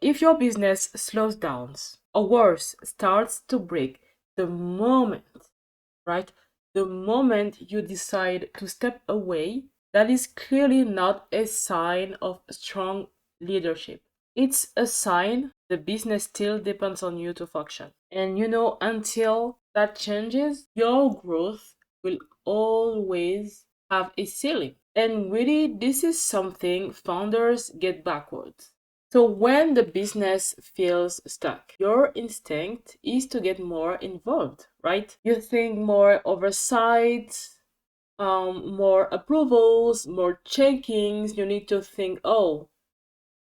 if your business slows down or worse, starts to break the moment, right? The moment you decide to step away, that is clearly not a sign of strong leadership. It's a sign the business still depends on you to function. And until that changes, your growth will always have a ceiling. And really, this is something founders get backwards. So when the business feels stuck, your instinct is to get more involved, right? You think more oversight, more approvals, more checkings. You need to think, oh,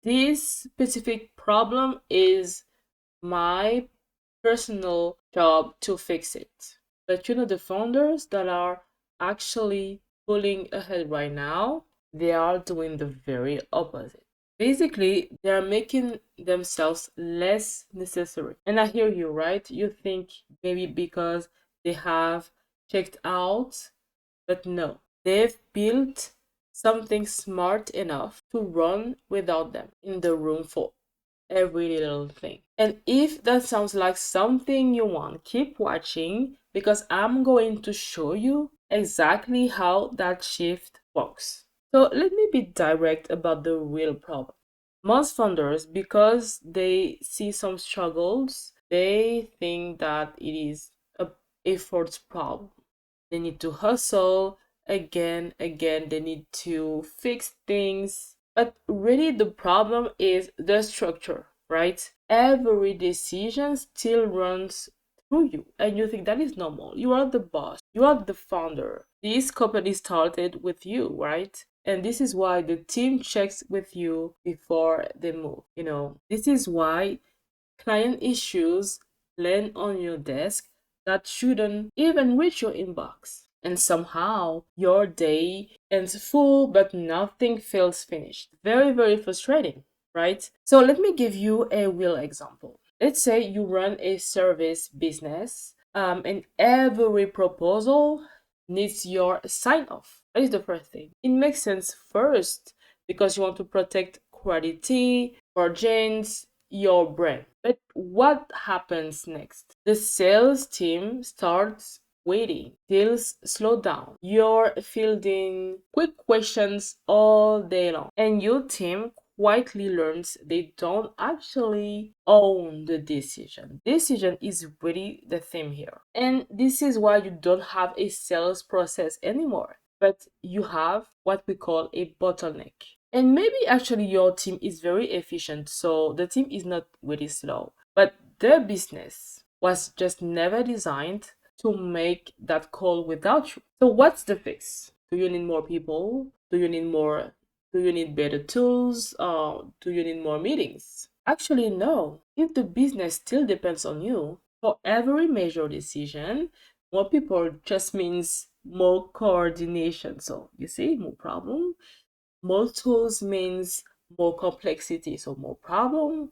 this specific problem is my personal job to fix it. But the founders that are actually pulling ahead right now, they are doing the very opposite. Basically, they are making themselves less necessary. And I hear you, right? You think maybe because they have checked out, but no, they've built something smart enough to run without them in the room for every little thing. And if that sounds like something you want, keep watching because I'm going to show you exactly how that shift works. So let me be direct about the real problem. Most founders, because they see some struggles, they think that it is a effort problem. They need to hustle again, they need to fix things. But really, the problem is the structure, right? Every decision still runs through you, and you think that is normal. You are the boss, you are the founder. This company started with you, right? And this is why the team checks with you before they move. This is why client issues land on your desk that shouldn't even reach your inbox. And somehow your day ends full, but nothing feels finished. Very, very frustrating, right? So let me give you a real example. Let's say you run a service business, and every proposal needs your sign off. That is the first thing. It makes sense first because you want to protect quality, margins, your brand. But what happens next? The sales team starts waiting. Deals slow down. You're fielding quick questions all day long. And your team quietly learns they don't actually own the decision. Decision is really the theme here. And this is why you don't have a sales process anymore, but you have what we call a bottleneck. And maybe actually your team is very efficient, so the team is not really slow. But their business was just never designed to make that call without you. So what's the fix? Do you need more people? Do you need better tools? Or do you need more meetings? Actually, no. If the business still depends on you, for every major decision, more people just means more coordination. So you see, more problem. More tools means more complexity, so more problem.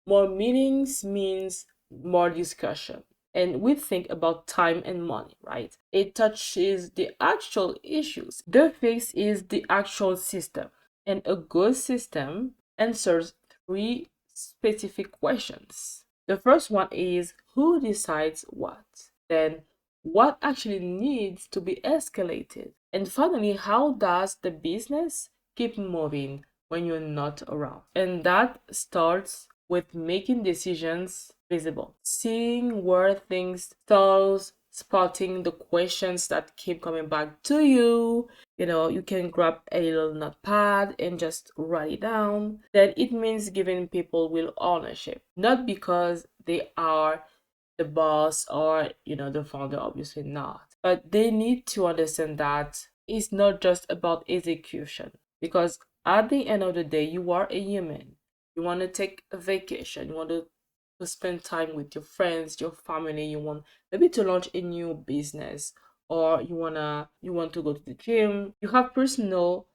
More meetings means more discussion. And we think about time and money, right? It touches the actual issues. The fix is the actual system. And a good system answers three specific questions. The first one is who decides what? Then what actually needs to be escalated? And finally, how does the business keep moving when you're not around? And that starts with making decisions visible, seeing where things stalls, spotting the questions that keep coming back to you. You can grab a little notepad and just write it down. Then it means giving people real ownership, not because they are the boss or the founder, obviously not, but they need to understand that it's not just about execution, because at the end of the day you are a human. You want to take a vacation, you want to spend time with your friends, your family, you want maybe to launch a new business, or you want to go to the gym. You have personal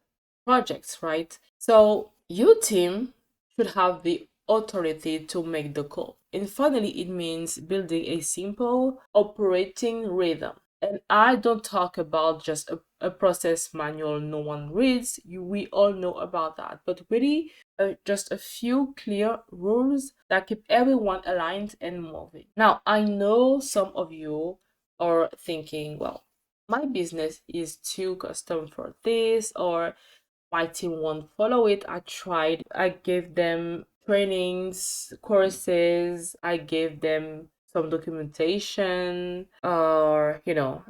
projects, right? So your team should have the authority to make the call. And finally, it means building a simple operating rhythm. And I don't talk about just a process manual no one reads. We all know about that. But really, just a few clear rules that keep everyone aligned and moving. Now, I know some of you are thinking, well, my business is too custom for this, or my team won't follow it. I tried. I gave them trainings, courses. I gave them some documentation. Or,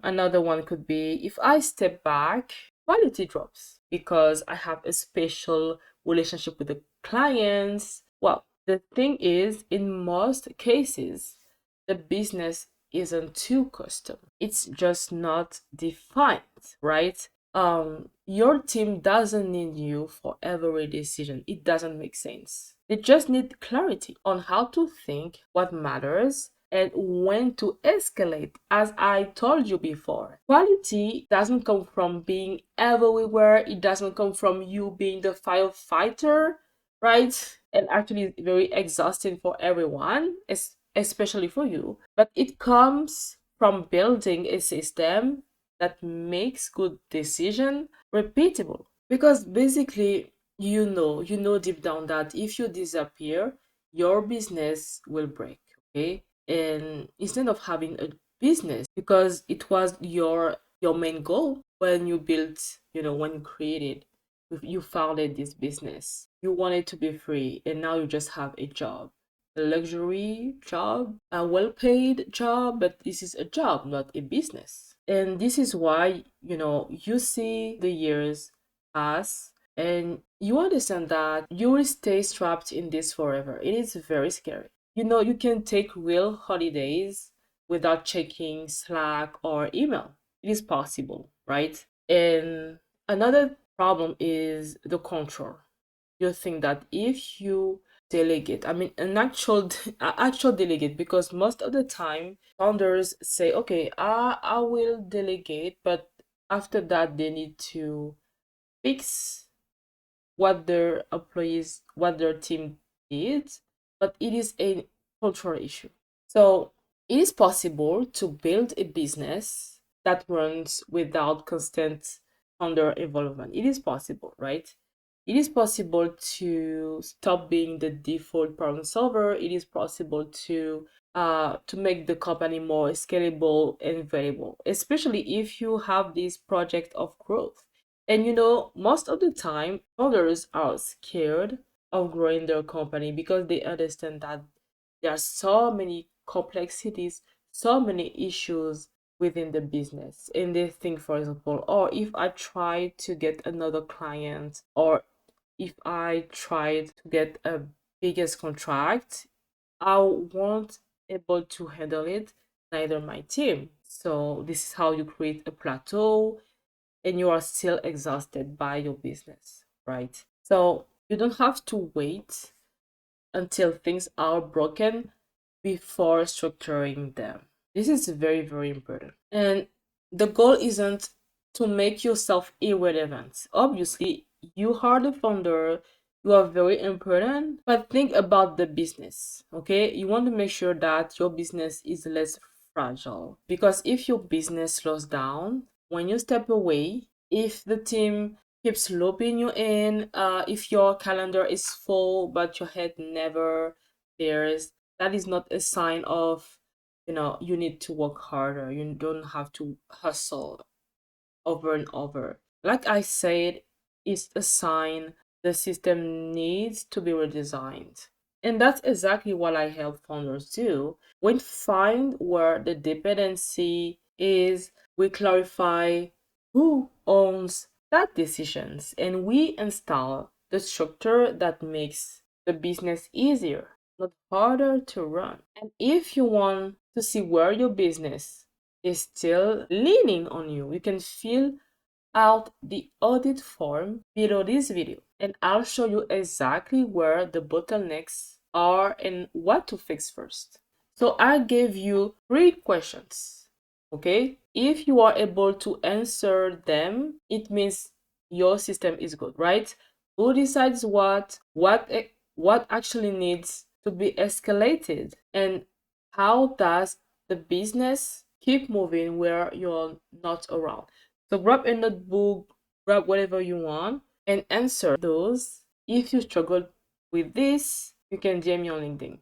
another one could be if I step back, quality drops because I have a special relationship with the clients. Well, the thing is, in most cases, the business isn't too custom. It's just not defined, right? Your team doesn't need you for every decision. It doesn't make sense. They just need clarity on how to think, what matters, and when to escalate. As I told you before, quality doesn't come from being everywhere. It doesn't come from you being the firefighter, right? And actually it's very exhausting for everyone, especially for you. But it comes from building a system that makes good decision repeatable. Because basically, you know deep down that if you disappear, your business will break, okay? And instead of having a business, because it was your main goal when you built, when you created, you founded this business. You wanted to be free, and now you just have a job, a luxury job, a well-paid job, but this is a job, not a business. And this is why, you see the years pass and you understand that you will stay trapped in this forever. It is very scary. You can take real holidays without checking Slack or email. It is possible, right? And another problem is the control. You think that if you delegate, I mean an actual delegate, because most of the time founders say, okay, I will delegate, but after that they need to fix what their team did, but it is a cultural issue. So it is possible to build a business that runs without constant founder involvement. It is possible, right? It is possible to stop being the default problem solver. It is possible to make the company more scalable and variable, especially if you have this project of growth. And most of the time, founders are scared of growing their company because they understand that there are so many complexities, so many issues within the business. And they think, for example, or if I try to get another client, or if I tried to get a biggest contract, I won't able to handle it, neither my team. So this is how you create a plateau and you are still exhausted by your business, right? So you don't have to wait until things are broken before structuring them. This is very, very important. And the goal isn't to make yourself irrelevant. Obviously, you are the founder, you are very important, but think about the business, okay? You want to make sure that your business is less fragile. Because if your business slows down, when you step away, if the team keeps looping you in, if your calendar is full but your head never clears, that is not a sign of, you need to work harder. You don't have to hustle over and over. Like I said, it's a sign the system needs to be redesigned. And that's exactly what I help founders do. We find where the dependency is, we clarify who owns that decisions, and we install the structure that makes the business easier, not harder to run. And if you want to see where your business is still leaning on you, you can fill out the audit form below this video, and I'll show you exactly where the bottlenecks are and what to fix first. So I gave you 3 questions, okay? If you are able to answer them, it means your system is good, right? Who decides what actually needs to be escalated, and how does the business keep moving where you're not around. So grab a notebook, grab whatever you want, and answer those. If you struggle with this, you can DM me on LinkedIn.